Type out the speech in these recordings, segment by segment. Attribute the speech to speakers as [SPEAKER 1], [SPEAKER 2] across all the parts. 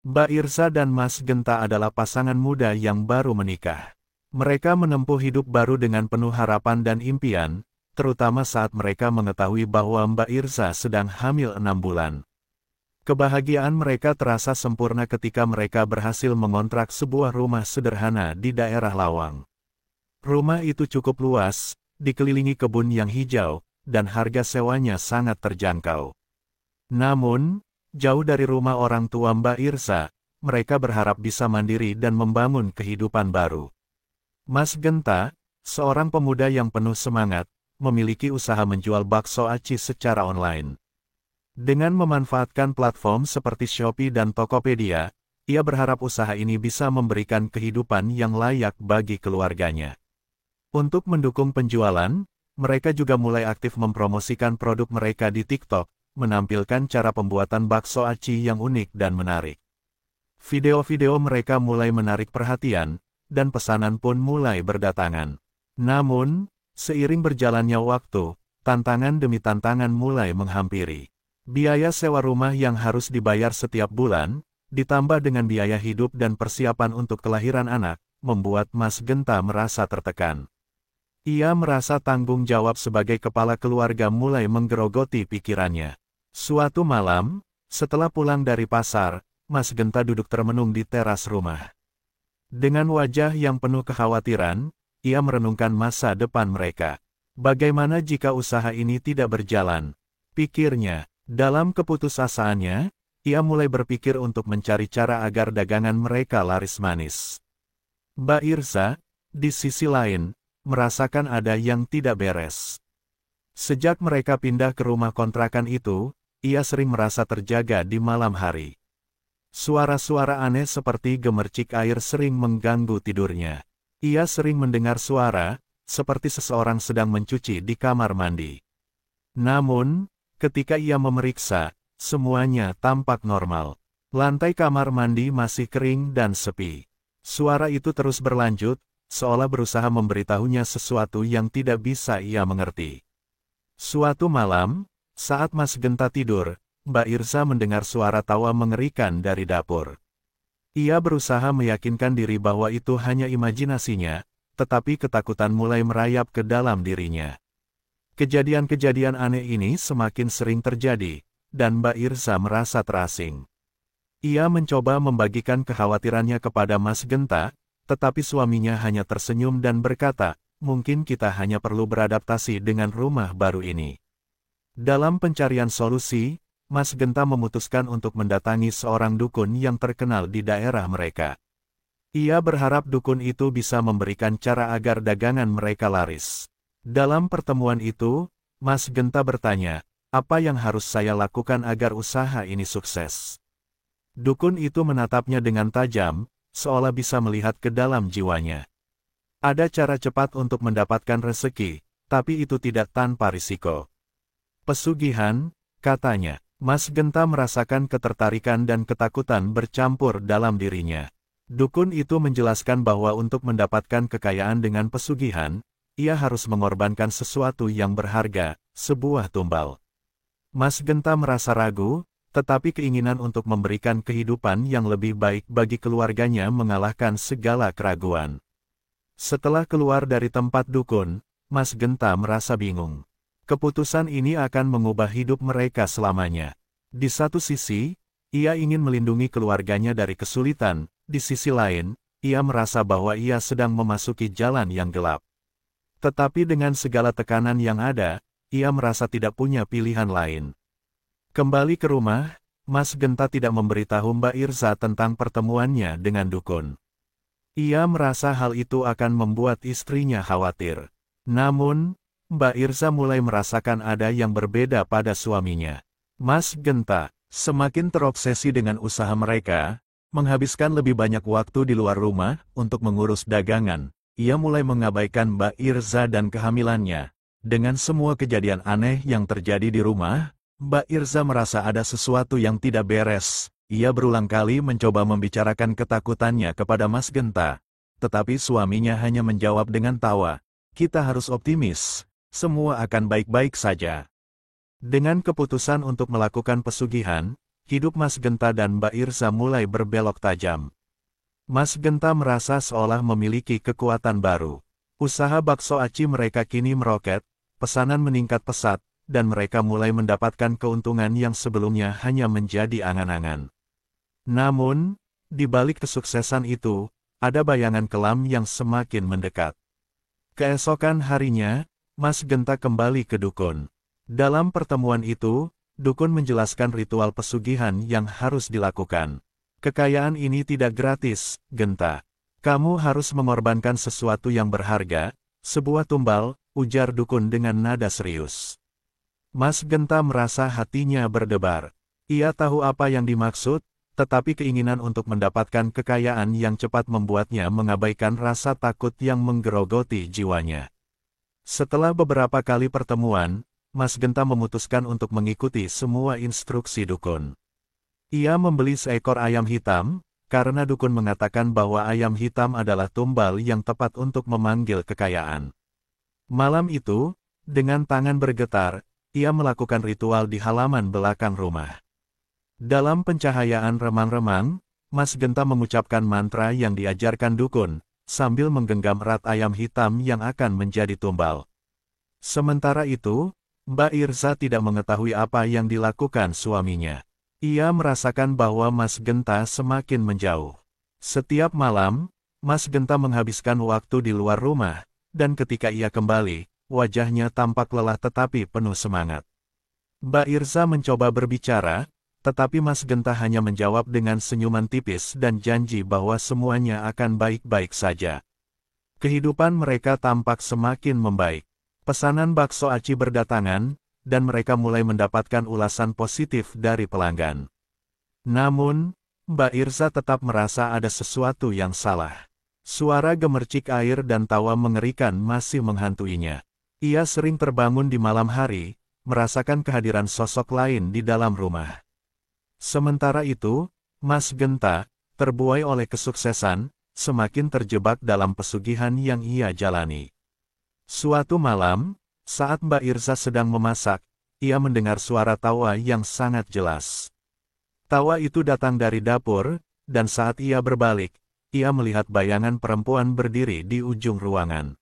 [SPEAKER 1] Mbak Irza dan Mas Genta adalah pasangan muda yang baru menikah. Mereka menempuh hidup baru dengan penuh harapan dan impian, terutama saat mereka mengetahui bahwa Mbak Irza sedang hamil 6 bulan. Kebahagiaan mereka terasa sempurna ketika mereka berhasil mengontrak sebuah rumah sederhana di daerah Lawang. Rumah itu cukup luas, dikelilingi kebun yang hijau, dan harga sewanya sangat terjangkau. Namun, jauh dari rumah orang tua Mbak Irza, mereka berharap bisa mandiri dan membangun kehidupan baru. Mas Genta, seorang pemuda yang penuh semangat, memiliki usaha menjual bakso aci secara online. Dengan memanfaatkan platform seperti Shopee dan Tokopedia, ia berharap usaha ini bisa memberikan kehidupan yang layak bagi keluarganya. Untuk mendukung penjualan, mereka juga mulai aktif mempromosikan produk mereka di TikTok, menampilkan cara pembuatan bakso aci yang unik dan menarik. Video-video mereka mulai menarik perhatian, dan pesanan pun mulai berdatangan. Namun, seiring berjalannya waktu, tantangan demi tantangan mulai menghampiri. Biaya sewa rumah yang harus dibayar setiap bulan, ditambah dengan biaya hidup dan persiapan untuk kelahiran anak, membuat Mas Genta merasa tertekan. Ia merasa tanggung jawab sebagai kepala keluarga mulai menggerogoti pikirannya. Suatu malam, setelah pulang dari pasar, Mas Genta duduk termenung di teras rumah. Dengan wajah yang penuh kekhawatiran, ia merenungkan masa depan mereka. Bagaimana jika usaha ini tidak berjalan? Pikirnya. Dalam keputusasaannya, ia mulai berpikir untuk mencari cara agar dagangan mereka laris manis. Mbak Irza, di sisi lain, merasakan ada yang tidak beres. Sejak mereka pindah ke rumah kontrakan itu, ia sering merasa terjaga di malam hari. Suara-suara aneh seperti gemercik air sering mengganggu tidurnya. Ia sering mendengar suara, seperti seseorang sedang mencuci di kamar mandi. Namun, ketika ia memeriksa, semuanya tampak normal. Lantai kamar mandi masih kering dan sepi. Suara itu terus berlanjut, seolah berusaha memberitahunya sesuatu yang tidak bisa ia mengerti. Suatu malam, saat Mas Genta tidur, Mbak Irza mendengar suara tawa mengerikan dari dapur. Ia berusaha meyakinkan diri bahwa itu hanya imajinasinya, tetapi ketakutan mulai merayap ke dalam dirinya. Kejadian-kejadian aneh ini semakin sering terjadi, dan Mbak Irza merasa terasing. Ia mencoba membagikan kekhawatirannya kepada Mas Genta, tetapi suaminya hanya tersenyum dan berkata, "Mungkin kita hanya perlu beradaptasi dengan rumah baru ini." Dalam pencarian solusi, Mas Genta memutuskan untuk mendatangi seorang dukun yang terkenal di daerah mereka. Ia berharap dukun itu bisa memberikan cara agar dagangan mereka laris. Dalam pertemuan itu, Mas Genta bertanya, "Apa yang harus saya lakukan agar usaha ini sukses?" Dukun itu menatapnya dengan tajam, seolah bisa melihat ke dalam jiwanya. "Ada cara cepat untuk mendapatkan rezeki, tapi itu tidak tanpa risiko." "Pesugihan," katanya. Mas Genta merasakan ketertarikan dan ketakutan bercampur dalam dirinya. Dukun itu menjelaskan bahwa untuk mendapatkan kekayaan dengan pesugihan, ia harus mengorbankan sesuatu yang berharga, sebuah tumbal. Mas Genta merasa ragu, tetapi keinginan untuk memberikan kehidupan yang lebih baik bagi keluarganya mengalahkan segala keraguan. Setelah keluar dari tempat dukun, Mas Genta merasa bingung. Keputusan ini akan mengubah hidup mereka selamanya. Di satu sisi, ia ingin melindungi keluarganya dari kesulitan, di sisi lain, ia merasa bahwa ia sedang memasuki jalan yang gelap. Tetapi dengan segala tekanan yang ada, ia merasa tidak punya pilihan lain. Kembali ke rumah, Mas Genta tidak memberitahu Mbak Irza tentang pertemuannya dengan dukun. Ia merasa hal itu akan membuat istrinya khawatir. Namun, Mbak Irza mulai merasakan ada yang berbeda pada suaminya. Mas Genta semakin terobsesi dengan usaha mereka, menghabiskan lebih banyak waktu di luar rumah untuk mengurus dagangan. Ia mulai mengabaikan Mbak Irza dan kehamilannya. Dengan semua kejadian aneh yang terjadi di rumah, Mbak Irza merasa ada sesuatu yang tidak beres. Ia berulang kali mencoba membicarakan ketakutannya kepada Mas Genta. Tetapi suaminya hanya menjawab dengan tawa, "Kita harus optimis. Semua akan baik-baik saja." Dengan keputusan untuk melakukan pesugihan, hidup Mas Genta dan Mbak Irza mulai berbelok tajam. Mas Genta merasa seolah memiliki kekuatan baru. Usaha bakso aci mereka kini meroket, pesanan meningkat pesat, dan mereka mulai mendapatkan keuntungan yang sebelumnya hanya menjadi angan-angan. Namun, di balik kesuksesan itu, ada bayangan kelam yang semakin mendekat. Keesokan harinya, Mas Genta kembali ke dukun. Dalam pertemuan itu, dukun menjelaskan ritual pesugihan yang harus dilakukan. Kekayaan ini tidak gratis, Genta. Kamu harus mengorbankan sesuatu yang berharga, sebuah tumbal, ujar dukun dengan nada serius. Mas Genta merasa hatinya berdebar. Ia tahu apa yang dimaksud, tetapi keinginan untuk mendapatkan kekayaan yang cepat membuatnya mengabaikan rasa takut yang menggerogoti jiwanya. Setelah beberapa kali pertemuan, Mas Genta memutuskan untuk mengikuti semua instruksi dukun. Ia membeli seekor ayam hitam, karena dukun mengatakan bahwa ayam hitam adalah tumbal yang tepat untuk memanggil kekayaan. Malam itu, dengan tangan bergetar, ia melakukan ritual di halaman belakang rumah. Dalam pencahayaan remang-remang, Mas Genta mengucapkan mantra yang diajarkan dukun, sambil menggenggam erat ayam hitam yang akan menjadi tumbal. Sementara itu, Mbak Irza tidak mengetahui apa yang dilakukan suaminya. Ia merasakan bahwa Mas Genta semakin menjauh. Setiap malam, Mas Genta menghabiskan waktu di luar rumah, dan ketika ia kembali, wajahnya tampak lelah tetapi penuh semangat. Mbak Irza mencoba berbicara, tetapi Mas Genta hanya menjawab dengan senyuman tipis dan janji bahwa semuanya akan baik-baik saja. Kehidupan mereka tampak semakin membaik. Pesanan bakso aci berdatangan, dan mereka mulai mendapatkan ulasan positif dari pelanggan. Namun, Mbak Irza tetap merasa ada sesuatu yang salah. Suara gemercik air dan tawa mengerikan masih menghantuinya. Ia sering terbangun di malam hari, merasakan kehadiran sosok lain di dalam rumah. Sementara itu, Mas Genta, terbuai oleh kesuksesan, semakin terjebak dalam pesugihan yang ia jalani. Suatu malam, saat Mbak Irza sedang memasak, ia mendengar suara tawa yang sangat jelas. Tawa itu datang dari dapur, dan saat ia berbalik, ia melihat bayangan perempuan berdiri di ujung ruangan.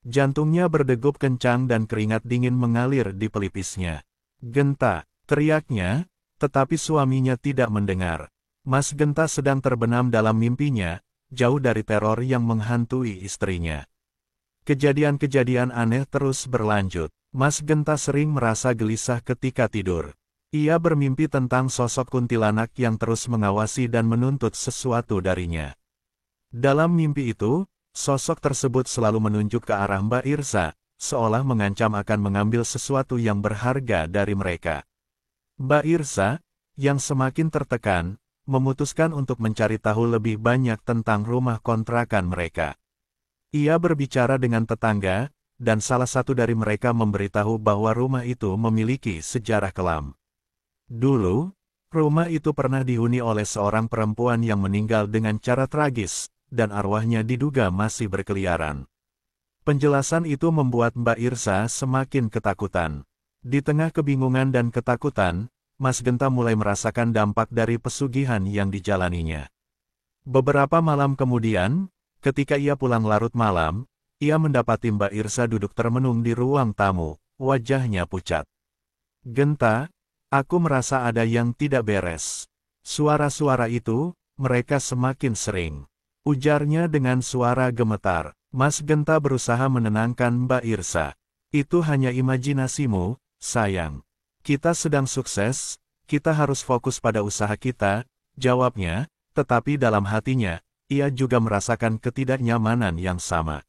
[SPEAKER 1] Jantungnya berdegup kencang dan keringat dingin mengalir di pelipisnya. "Genta!" teriaknya, tetapi suaminya tidak mendengar. Mas Genta sedang terbenam dalam mimpinya, jauh dari teror yang menghantui istrinya. Kejadian-kejadian aneh terus berlanjut. Mas Genta sering merasa gelisah ketika tidur. Ia bermimpi tentang sosok kuntilanak yang terus mengawasi dan menuntut sesuatu darinya. Dalam mimpi itu, sosok tersebut selalu menunjuk ke arah Mbak Irza, seolah mengancam akan mengambil sesuatu yang berharga dari mereka. Mbak Irza, yang semakin tertekan, memutuskan untuk mencari tahu lebih banyak tentang rumah kontrakan mereka. Ia berbicara dengan tetangga, dan salah satu dari mereka memberitahu bahwa rumah itu memiliki sejarah kelam. Dulu, rumah itu pernah dihuni oleh seorang perempuan yang meninggal dengan cara tragis, dan arwahnya diduga masih berkeliaran. Penjelasan itu membuat Mbak Irza semakin ketakutan. Di tengah kebingungan dan ketakutan, Mas Genta mulai merasakan dampak dari pesugihan yang dijalaninya. Beberapa malam kemudian, ketika ia pulang larut malam, ia mendapati Mbak Irza duduk termenung di ruang tamu, wajahnya pucat. "Genta, aku merasa ada yang tidak beres." Suara-suara itu, mereka semakin sering. Ujarnya dengan suara gemetar. Mas Genta berusaha menenangkan Mbak Irza. "Itu hanya imajinasimu, sayang. Kita sedang sukses, kita harus fokus pada usaha kita," jawabnya, tetapi dalam hatinya, ia juga merasakan ketidaknyamanan yang sama.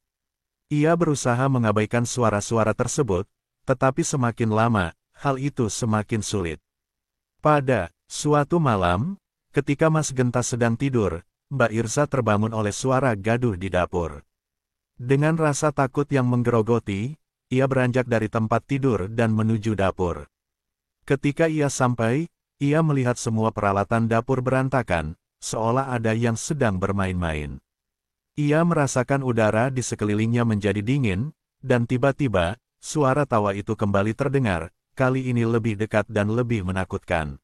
[SPEAKER 1] Ia berusaha mengabaikan suara-suara tersebut, tetapi semakin lama, hal itu semakin sulit. Pada suatu malam, ketika Mas Genta sedang tidur, Mbak Irza terbangun oleh suara gaduh di dapur. Dengan rasa takut yang menggerogoti, ia beranjak dari tempat tidur dan menuju dapur. Ketika ia sampai, ia melihat semua peralatan dapur berantakan, seolah ada yang sedang bermain-main. Ia merasakan udara di sekelilingnya menjadi dingin, dan tiba-tiba, suara tawa itu kembali terdengar, kali ini lebih dekat dan lebih menakutkan.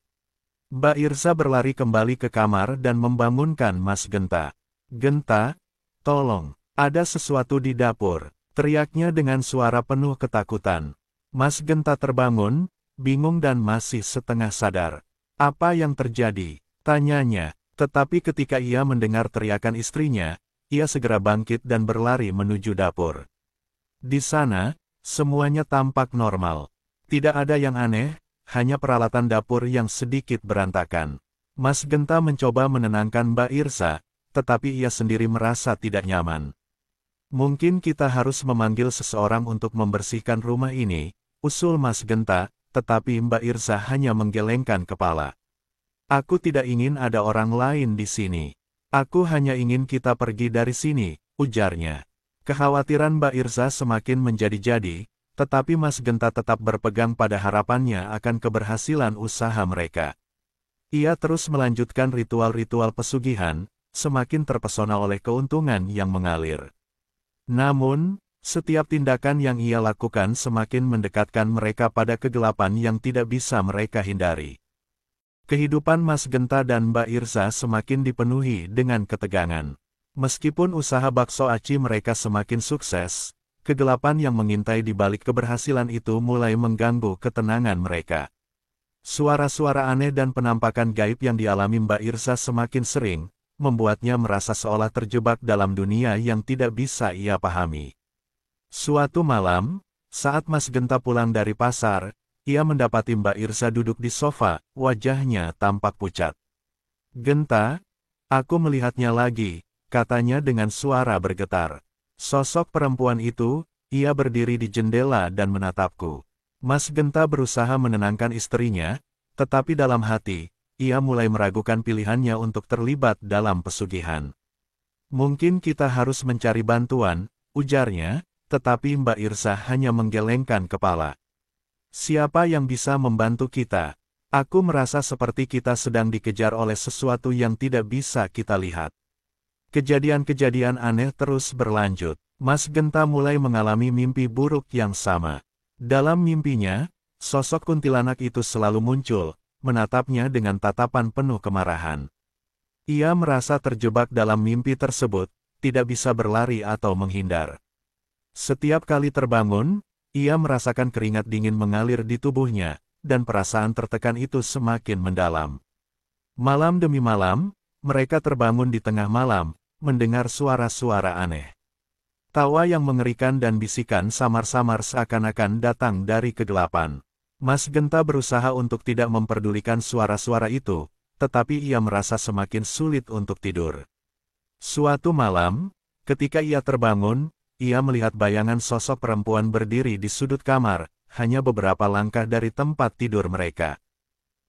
[SPEAKER 1] Mbak Irsa berlari kembali ke kamar dan membangunkan Mas Genta. "Genta, tolong, ada sesuatu di dapur," teriaknya dengan suara penuh ketakutan. Mas Genta terbangun, bingung dan masih setengah sadar. "Apa yang terjadi?" tanyanya. Tetapi ketika ia mendengar teriakan istrinya, ia segera bangkit dan berlari menuju dapur. Di sana, semuanya tampak normal. Tidak ada yang aneh, hanya peralatan dapur yang sedikit berantakan. Mas Genta mencoba menenangkan Mbak Irsa, tetapi ia sendiri merasa tidak nyaman. "Mungkin kita harus memanggil seseorang untuk membersihkan rumah ini," usul Mas Genta, tetapi Mbak Irsa hanya menggelengkan kepala. "Aku tidak ingin ada orang lain di sini. Aku hanya ingin kita pergi dari sini," ujarnya. Kekhawatiran Mbak Irsa semakin menjadi-jadi, tetapi Mas Genta tetap berpegang pada harapannya akan keberhasilan usaha mereka. Ia terus melanjutkan ritual-ritual pesugihan, semakin terpesona oleh keuntungan yang mengalir. Namun, setiap tindakan yang ia lakukan semakin mendekatkan mereka pada kegelapan yang tidak bisa mereka hindari. Kehidupan Mas Genta dan Mbak Irsa semakin dipenuhi dengan ketegangan. Meskipun usaha bakso aci mereka semakin sukses, kegelapan yang mengintai di balik keberhasilan itu mulai mengganggu ketenangan mereka. Suara-suara aneh dan penampakan gaib yang dialami Mbak Irsa semakin sering, membuatnya merasa seolah terjebak dalam dunia yang tidak bisa ia pahami. Suatu malam, saat Mas Genta pulang dari pasar, ia mendapati Mbak Irsa duduk di sofa, wajahnya tampak pucat. "Genta, aku melihatnya lagi," katanya dengan suara bergetar. Sosok perempuan itu, ia berdiri di jendela dan menatapku. Mas Genta berusaha menenangkan istrinya, tetapi dalam hati, ia mulai meragukan pilihannya untuk terlibat dalam pesugihan. "Mungkin kita harus mencari bantuan," ujarnya, tetapi Mbak Irsa hanya menggelengkan kepala. "Siapa yang bisa membantu kita? Aku merasa seperti kita sedang dikejar oleh sesuatu yang tidak bisa kita lihat." Kejadian-kejadian aneh terus berlanjut. Mas Genta mulai mengalami mimpi buruk yang sama. Dalam mimpinya, sosok kuntilanak itu selalu muncul, menatapnya dengan tatapan penuh kemarahan. Ia merasa terjebak dalam mimpi tersebut, tidak bisa berlari atau menghindar. Setiap kali terbangun, ia merasakan keringat dingin mengalir di tubuhnya, dan perasaan tertekan itu semakin mendalam. Malam demi malam, mereka terbangun di tengah malam, mendengar suara-suara aneh. Tawa yang mengerikan dan bisikan samar-samar seakan-akan datang dari kegelapan. Mas Genta berusaha untuk tidak memperdulikan suara-suara itu, tetapi ia merasa semakin sulit untuk tidur. Suatu malam, ketika ia terbangun, ia melihat bayangan sosok perempuan berdiri di sudut kamar, hanya beberapa langkah dari tempat tidur mereka.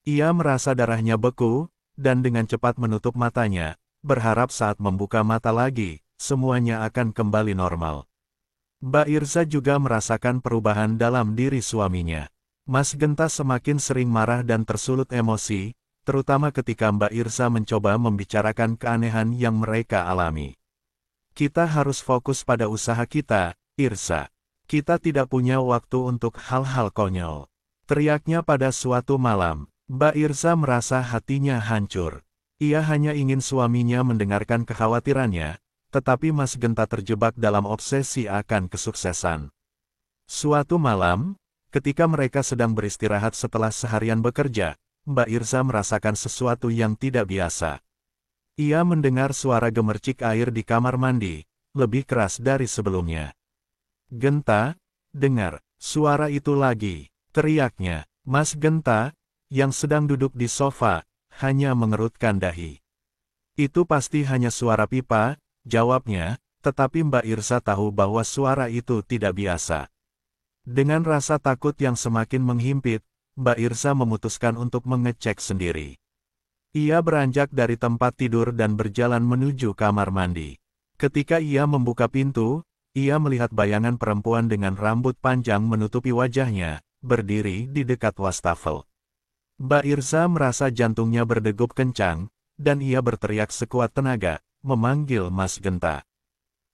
[SPEAKER 1] Ia merasa darahnya beku, dan dengan cepat menutup matanya, berharap saat membuka mata lagi, semuanya akan kembali normal. Mbak Irsa juga merasakan perubahan dalam diri suaminya. Mas Genta semakin sering marah dan tersulut emosi, terutama ketika Mbak Irsa mencoba membicarakan keanehan yang mereka alami. "Kita harus fokus pada usaha kita, Irsa. Kita tidak punya waktu untuk hal-hal konyol," teriaknya pada suatu malam. Mbak Irsa merasa hatinya hancur. Ia hanya ingin suaminya mendengarkan kekhawatirannya, tetapi Mas Genta terjebak dalam obsesi akan kesuksesan. Suatu malam, ketika mereka sedang beristirahat setelah seharian bekerja, Mbak Irsa merasakan sesuatu yang tidak biasa. Ia mendengar suara gemercik air di kamar mandi, lebih keras dari sebelumnya. "Genta, dengar, suara itu lagi," teriaknya. Mas Genta, yang sedang duduk di sofa, hanya mengerutkan dahi. "Itu pasti hanya suara pipa," jawabnya, tetapi Mbak Irsa tahu bahwa suara itu tidak biasa. Dengan rasa takut yang semakin menghimpit, Mbak Irsa memutuskan untuk mengecek sendiri. Ia beranjak dari tempat tidur dan berjalan menuju kamar mandi. Ketika ia membuka pintu, ia melihat bayangan perempuan dengan rambut panjang menutupi wajahnya, berdiri di dekat wastafel. Mbak Irsa merasa jantungnya berdegup kencang, dan ia berteriak sekuat tenaga, memanggil Mas Genta.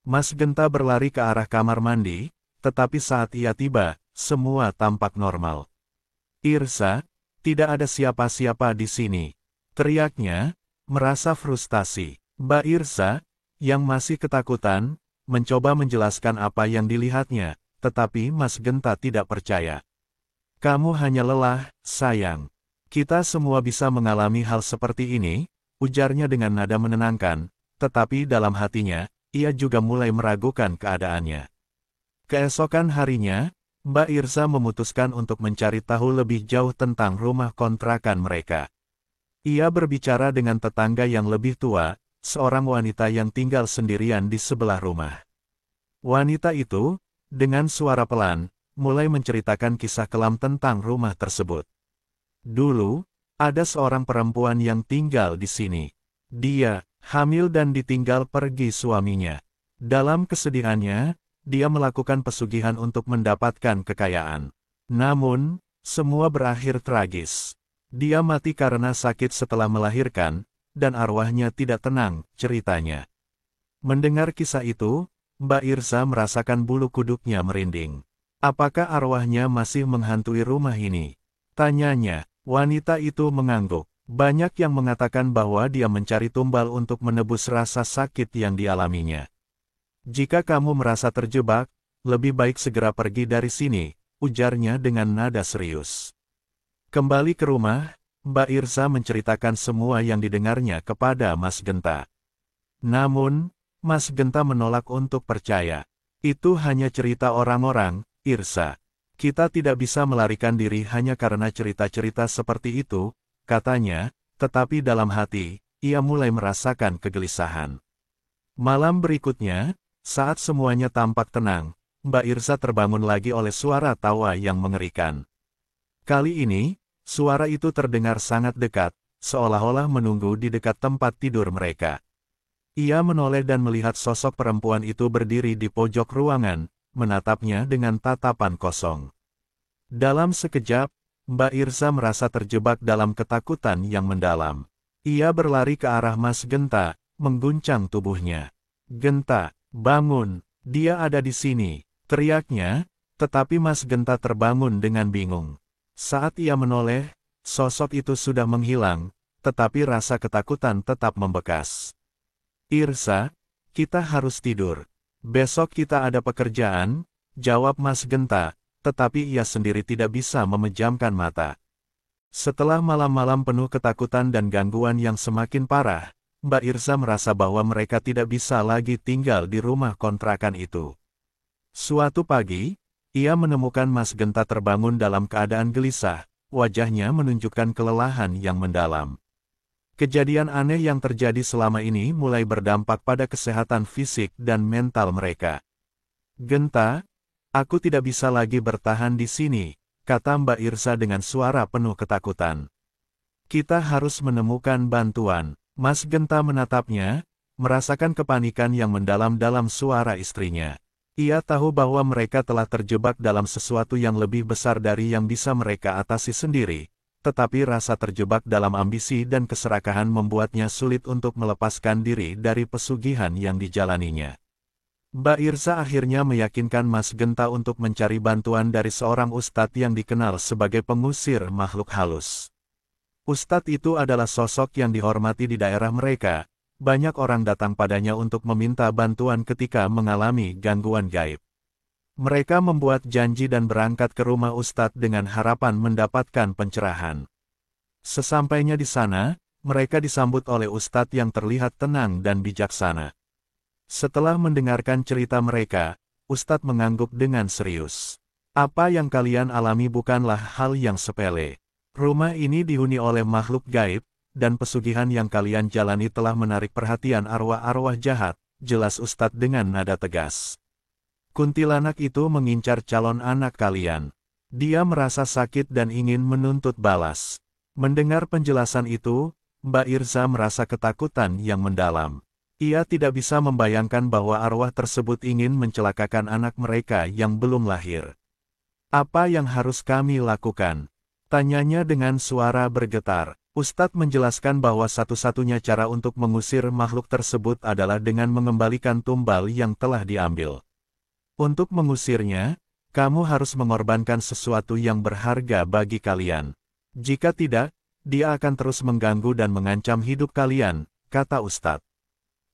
[SPEAKER 1] Mas Genta berlari ke arah kamar mandi, tetapi saat ia tiba, semua tampak normal. "Irsa, Tidak ada siapa-siapa di sini. Teriaknya, merasa frustasi. Mbak Irsa, yang masih ketakutan, mencoba menjelaskan apa yang dilihatnya, tetapi Mas Genta tidak percaya. Kamu hanya lelah, sayang. Kita semua bisa mengalami hal seperti ini, ujarnya dengan nada menenangkan, tetapi dalam hatinya, ia juga mulai meragukan keadaannya. Keesokan harinya, Mbak Irsa memutuskan untuk mencari tahu lebih jauh tentang rumah kontrakan mereka. Ia berbicara dengan tetangga yang lebih tua, seorang wanita yang tinggal sendirian di sebelah rumah. Wanita itu, dengan suara pelan, mulai menceritakan kisah kelam tentang rumah tersebut. Dulu, ada seorang perempuan yang tinggal di sini. Dia hamil dan ditinggal pergi suaminya. Dalam kesedihannya, dia melakukan pesugihan untuk mendapatkan kekayaan. Namun, semua berakhir tragis. Dia mati karena sakit setelah melahirkan, dan arwahnya tidak tenang, ceritanya. Mendengar kisah itu, Mbak Irsa merasakan bulu kuduknya merinding. Apakah arwahnya masih menghantui rumah ini? Tanyanya. Wanita itu mengangguk. Banyak yang mengatakan bahwa dia mencari tumbal untuk menebus rasa sakit yang dialaminya. Jika kamu merasa terjebak, lebih baik segera pergi dari sini, ujarnya dengan nada serius. Kembali ke rumah, Mbak Irsa menceritakan semua yang didengarnya kepada Mas Genta. Namun, Mas Genta menolak untuk percaya. Itu hanya cerita orang-orang, Irsa. Kita tidak bisa melarikan diri hanya karena cerita-cerita seperti itu, katanya, tetapi dalam hati, ia mulai merasakan kegelisahan. Malam berikutnya, saat semuanya tampak tenang, Mbak Irsa terbangun lagi oleh suara tawa yang mengerikan. Kali ini, suara itu terdengar sangat dekat, seolah-olah menunggu di dekat tempat tidur mereka. Ia menoleh dan melihat sosok perempuan itu berdiri di pojok ruangan, menatapnya dengan tatapan kosong. Dalam sekejap, Mbak Irsa merasa terjebak dalam ketakutan yang mendalam. Ia berlari ke arah Mas Genta, mengguncang tubuhnya. "Genta, bangun, dia ada di sini," teriaknya, tetapi Mas Genta terbangun dengan bingung. Saat ia menoleh, sosok itu sudah menghilang, tetapi rasa ketakutan tetap membekas. "Irsa, kita harus tidur. Besok kita ada pekerjaan," jawab Mas Genta, tetapi ia sendiri tidak bisa memejamkan mata. Setelah malam-malam penuh ketakutan dan gangguan yang semakin parah, Mbak Irsa merasa bahwa mereka tidak bisa lagi tinggal di rumah kontrakan itu. Suatu pagi, ia menemukan Mas Genta terbangun dalam keadaan gelisah, wajahnya menunjukkan kelelahan yang mendalam. Kejadian aneh yang terjadi selama ini mulai berdampak pada kesehatan fisik dan mental mereka. "Genta, aku tidak bisa lagi bertahan di sini," kata Mbak Irsa dengan suara penuh ketakutan. "Kita harus menemukan bantuan." Mas Genta menatapnya, merasakan kepanikan yang mendalam dalam suara istrinya. Ia tahu bahwa mereka telah terjebak dalam sesuatu yang lebih besar dari yang bisa mereka atasi sendiri. Tetapi rasa terjebak dalam ambisi dan keserakahan membuatnya sulit untuk melepaskan diri dari pesugihan yang dijalaninya. Mbak Irsa akhirnya meyakinkan Mas Genta untuk mencari bantuan dari seorang ustadz yang dikenal sebagai pengusir makhluk halus. Ustadz itu adalah sosok yang dihormati di daerah mereka. Banyak orang datang padanya untuk meminta bantuan ketika mengalami gangguan gaib. Mereka membuat janji dan berangkat ke rumah ustadz dengan harapan mendapatkan pencerahan. Sesampainya di sana, mereka disambut oleh ustadz yang terlihat tenang dan bijaksana. Setelah mendengarkan cerita mereka, ustadz mengangguk dengan serius. "Apa yang kalian alami bukanlah hal yang sepele. Rumah ini dihuni oleh makhluk gaib, dan pesugihan yang kalian jalani telah menarik perhatian arwah-arwah jahat," jelas ustadz dengan nada tegas. "Kuntilanak itu mengincar calon anak kalian. Dia merasa sakit dan ingin menuntut balas." Mendengar penjelasan itu, Mbak Irsa merasa ketakutan yang mendalam. Ia tidak bisa membayangkan bahwa arwah tersebut ingin mencelakakan anak mereka yang belum lahir. "Apa yang harus kami lakukan?" tanyanya dengan suara bergetar. Ustadz menjelaskan bahwa satu-satunya cara untuk mengusir makhluk tersebut adalah dengan mengembalikan tumbal yang telah diambil. Untuk mengusirnya, kamu harus mengorbankan sesuatu yang berharga bagi kalian. Jika tidak, dia akan terus mengganggu dan mengancam hidup kalian, kata Ustadz.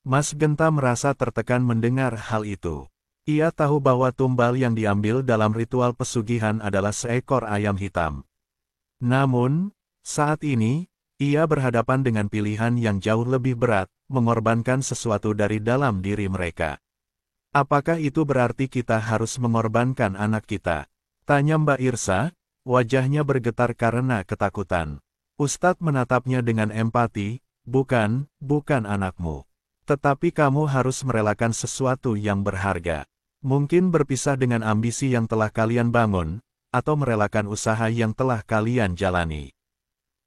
[SPEAKER 1] Mas Genta merasa tertekan mendengar hal itu. Ia tahu bahwa tumbal yang diambil dalam ritual pesugihan adalah seekor ayam hitam. Namun, saat ini, ia berhadapan dengan pilihan yang jauh lebih berat, mengorbankan sesuatu dari dalam diri mereka. Apakah itu berarti kita harus mengorbankan anak kita? Tanya Mbak Irsa, wajahnya bergetar karena ketakutan. Ustadz menatapnya dengan empati, bukan anakmu. Tetapi kamu harus merelakan sesuatu yang berharga. Mungkin berpisah dengan ambisi yang telah kalian bangun, atau merelakan usaha yang telah kalian jalani.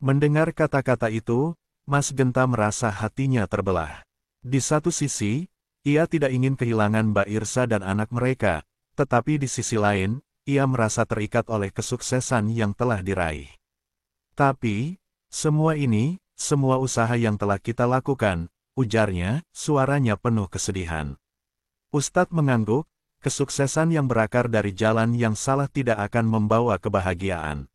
[SPEAKER 1] Mendengar kata-kata itu, Mas Genta merasa hatinya terbelah. Di satu sisi, ia tidak ingin kehilangan Mbak Irsa dan anak mereka, tetapi di sisi lain, ia merasa terikat oleh kesuksesan yang telah diraih. Tapi, semua usaha yang telah kita lakukan, ujarnya, suaranya penuh kesedihan. Ustadz mengangguk, kesuksesan yang berakar dari jalan yang salah tidak akan membawa kebahagiaan.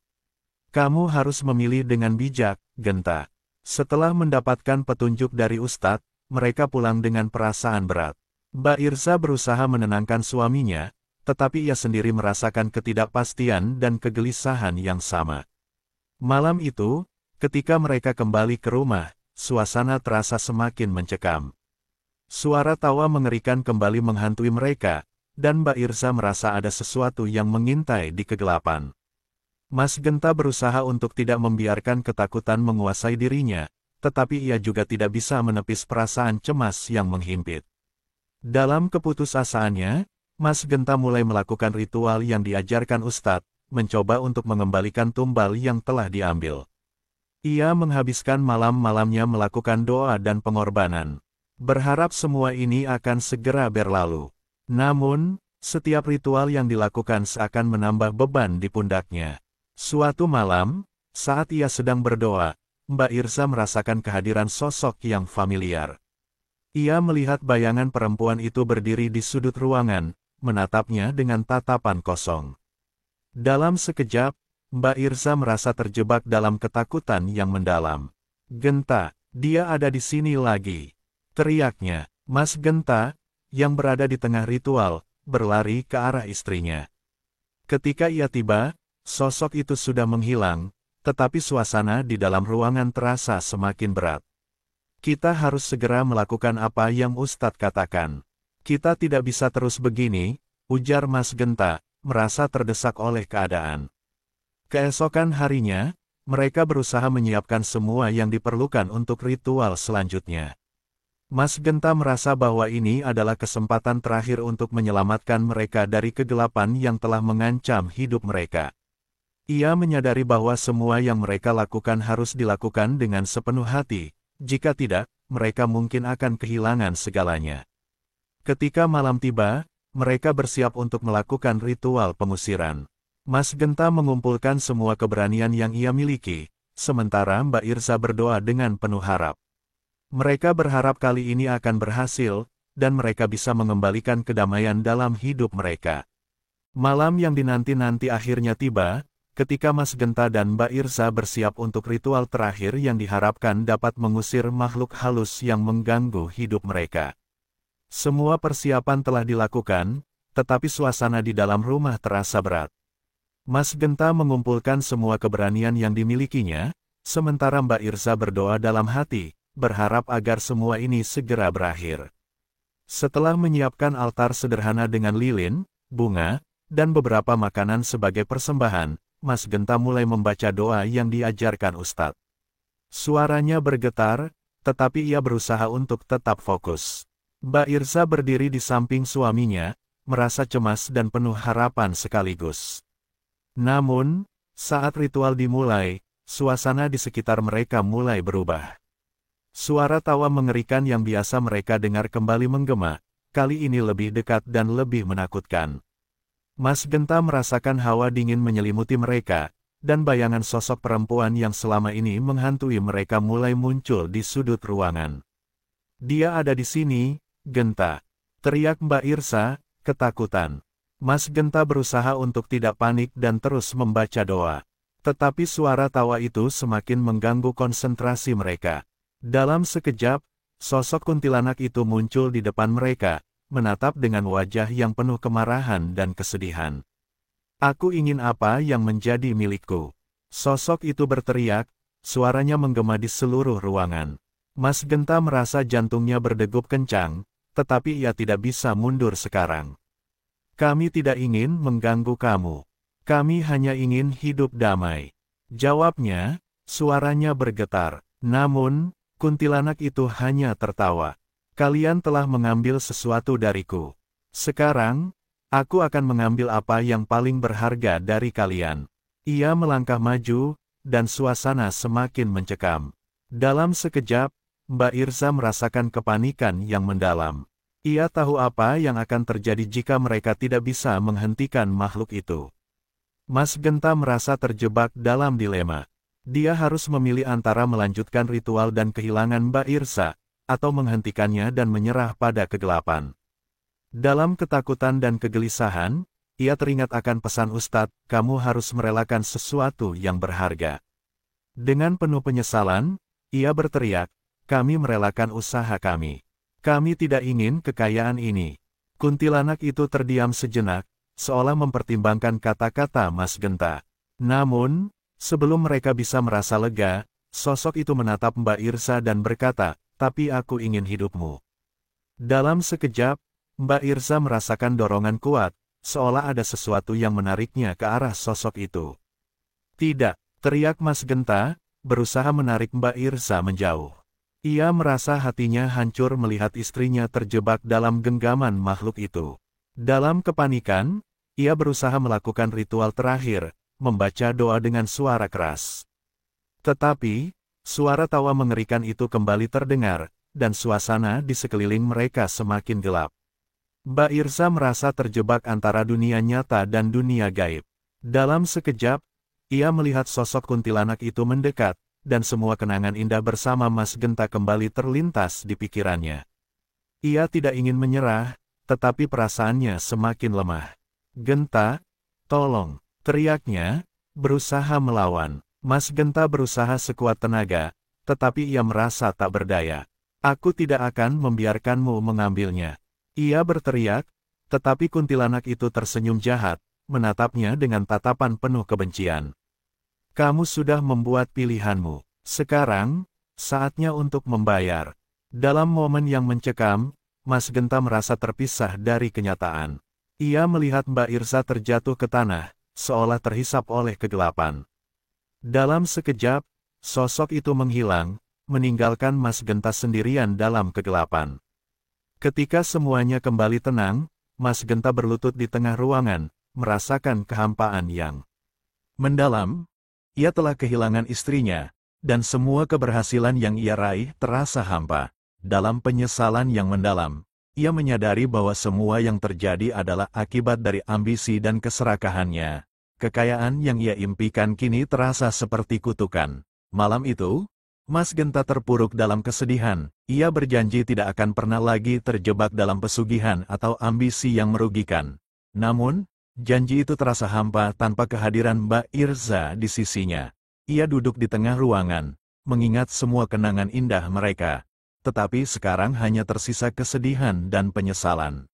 [SPEAKER 1] Kamu harus memilih dengan bijak, Genta. Setelah mendapatkan petunjuk dari Ustadz, mereka pulang dengan perasaan berat. Mbak Irsa berusaha menenangkan suaminya, tetapi ia sendiri merasakan ketidakpastian dan kegelisahan yang sama. Malam itu, ketika mereka kembali ke rumah, suasana terasa semakin mencekam. Suara tawa mengerikan kembali menghantui mereka, dan Mbak Irsa merasa ada sesuatu yang mengintai di kegelapan. Mas Genta berusaha untuk tidak membiarkan ketakutan menguasai dirinya, tetapi ia juga tidak bisa menepis perasaan cemas yang menghimpit. Dalam keputusasaannya, Mas Genta mulai melakukan ritual yang diajarkan Ustadz, mencoba untuk mengembalikan tumbal yang telah diambil. Ia menghabiskan malam-malamnya melakukan doa dan pengorbanan, berharap semua ini akan segera berlalu. Namun, setiap ritual yang dilakukan seakan menambah beban di pundaknya. Suatu malam, saat ia sedang berdoa, Mbak Irsa merasakan kehadiran sosok yang familiar. Ia melihat bayangan perempuan itu berdiri di sudut ruangan, menatapnya dengan tatapan kosong. Dalam sekejap, Mbak Irsa merasa terjebak dalam ketakutan yang mendalam. "Genta, dia ada di sini lagi!" teriaknya. Mas Genta, yang berada di tengah ritual, berlari ke arah istrinya. Ketika ia tiba, sosok itu sudah menghilang, tetapi suasana di dalam ruangan terasa semakin berat. "Kita harus segera melakukan apa yang Ustadz katakan. Kita tidak bisa terus begini," ujar Mas Genta, merasa terdesak oleh keadaan. Keesokan harinya, mereka berusaha menyiapkan semua yang diperlukan untuk ritual selanjutnya. Mas Genta merasa bahwa ini adalah kesempatan terakhir untuk menyelamatkan mereka dari kegelapan yang telah mengancam hidup mereka. Ia menyadari bahwa semua yang mereka lakukan harus dilakukan dengan sepenuh hati, jika tidak, mereka mungkin akan kehilangan segalanya. Ketika malam tiba, mereka bersiap untuk melakukan ritual pengusiran. Mas Genta mengumpulkan semua keberanian yang ia miliki, sementara Mbak Irsa berdoa dengan penuh harap. Mereka berharap kali ini akan berhasil, dan mereka bisa mengembalikan kedamaian dalam hidup mereka. Malam yang dinanti-nanti akhirnya tiba, ketika Mas Genta dan Mbak Irsa bersiap untuk ritual terakhir yang diharapkan dapat mengusir makhluk halus yang mengganggu hidup mereka. Semua persiapan telah dilakukan, tetapi suasana di dalam rumah terasa berat. Mas Genta mengumpulkan semua keberanian yang dimilikinya, sementara Mbak Irsa berdoa dalam hati, berharap agar semua ini segera berakhir. Setelah menyiapkan altar sederhana dengan lilin, bunga, dan beberapa makanan sebagai persembahan, Mas Genta mulai membaca doa yang diajarkan Ustadz. Suaranya bergetar, tetapi ia berusaha untuk tetap fokus. Mbak Irsa berdiri di samping suaminya, merasa cemas dan penuh harapan sekaligus. Namun, saat ritual dimulai, suasana di sekitar mereka mulai berubah. Suara tawa mengerikan yang biasa mereka dengar kembali menggema, kali ini lebih dekat dan lebih menakutkan. Mas Genta merasakan hawa dingin menyelimuti mereka, dan bayangan sosok perempuan yang selama ini menghantui mereka mulai muncul di sudut ruangan. "Dia ada di sini, Genta!" teriak Mbak Irsa, ketakutan. Mas Genta berusaha untuk tidak panik dan terus membaca doa. Tetapi suara tawa itu semakin mengganggu konsentrasi mereka. Dalam sekejap, sosok kuntilanak itu muncul di depan mereka, menatap dengan wajah yang penuh kemarahan dan kesedihan. "Aku ingin apa yang menjadi milikku?" Sosok itu berteriak, suaranya menggema di seluruh ruangan. Mas Genta merasa jantungnya berdegup kencang, tetapi ia tidak bisa mundur sekarang. "Kami tidak ingin mengganggu kamu. Kami hanya ingin hidup damai," jawabnya, suaranya bergetar. Namun, kuntilanak itu hanya tertawa. "Kalian telah mengambil sesuatu dariku. Sekarang, aku akan mengambil apa yang paling berharga dari kalian." Ia melangkah maju, dan suasana semakin mencekam. Dalam sekejap, Mbak Irza merasakan kepanikan yang mendalam. Ia tahu apa yang akan terjadi jika mereka tidak bisa menghentikan makhluk itu. Mas Genta merasa terjebak dalam dilema. Dia harus memilih antara melanjutkan ritual dan kehilangan Mbak Irza, atau menghentikannya dan menyerah pada kegelapan. Dalam ketakutan dan kegelisahan, ia teringat akan pesan Ustadz, "Kamu harus merelakan sesuatu yang berharga." Dengan penuh penyesalan, ia berteriak, "Kami merelakan usaha kami. Kami tidak ingin kekayaan ini." Kuntilanak itu terdiam sejenak, seolah mempertimbangkan kata-kata Mas Genta. Namun, sebelum mereka bisa merasa lega, sosok itu menatap Mbak Irza dan berkata, "Tapi aku ingin hidupmu." Dalam sekejap, Mbak Irza merasakan dorongan kuat, seolah ada sesuatu yang menariknya ke arah sosok itu. "Tidak!" teriak Mas Genta, berusaha menarik Mbak Irza menjauh. Ia merasa hatinya hancur melihat istrinya terjebak dalam genggaman makhluk itu. Dalam kepanikan, ia berusaha melakukan ritual terakhir, membaca doa dengan suara keras. Tetapi, suara tawa mengerikan itu kembali terdengar, dan suasana di sekeliling mereka semakin gelap. Mbak Irza merasa terjebak antara dunia nyata dan dunia gaib. Dalam sekejap, ia melihat sosok kuntilanak itu mendekat, dan semua kenangan indah bersama Mas Genta kembali terlintas di pikirannya. Ia tidak ingin menyerah, tetapi perasaannya semakin lemah. "Genta, tolong!" teriaknya, berusaha melawan. Mas Genta berusaha sekuat tenaga, tetapi ia merasa tak berdaya. "Aku tidak akan membiarkanmu mengambilnya." Ia berteriak, tetapi kuntilanak itu tersenyum jahat, menatapnya dengan tatapan penuh kebencian. "Kamu sudah membuat pilihanmu. Sekarang, saatnya untuk membayar." Dalam momen yang mencekam, Mas Genta merasa terpisah dari kenyataan. Ia melihat Mbak Irza terjatuh ke tanah, seolah terhisap oleh kegelapan. Dalam sekejap, sosok itu menghilang, meninggalkan Mas Genta sendirian dalam kegelapan. Ketika semuanya kembali tenang, Mas Genta berlutut di tengah ruangan, merasakan kehampaan yang mendalam. Ia telah kehilangan istrinya, dan semua keberhasilan yang ia raih terasa hampa. Dalam penyesalan yang mendalam, ia menyadari bahwa semua yang terjadi adalah akibat dari ambisi dan keserakahannya. Kekayaan yang ia impikan kini terasa seperti kutukan. Malam itu, Mas Genta terpuruk dalam kesedihan. Ia berjanji tidak akan pernah lagi terjebak dalam pesugihan atau ambisi yang merugikan. Namun, janji itu terasa hampa tanpa kehadiran Mbak Irza di sisinya. Ia duduk di tengah ruangan, mengingat semua kenangan indah mereka. Tetapi sekarang hanya tersisa kesedihan dan penyesalan.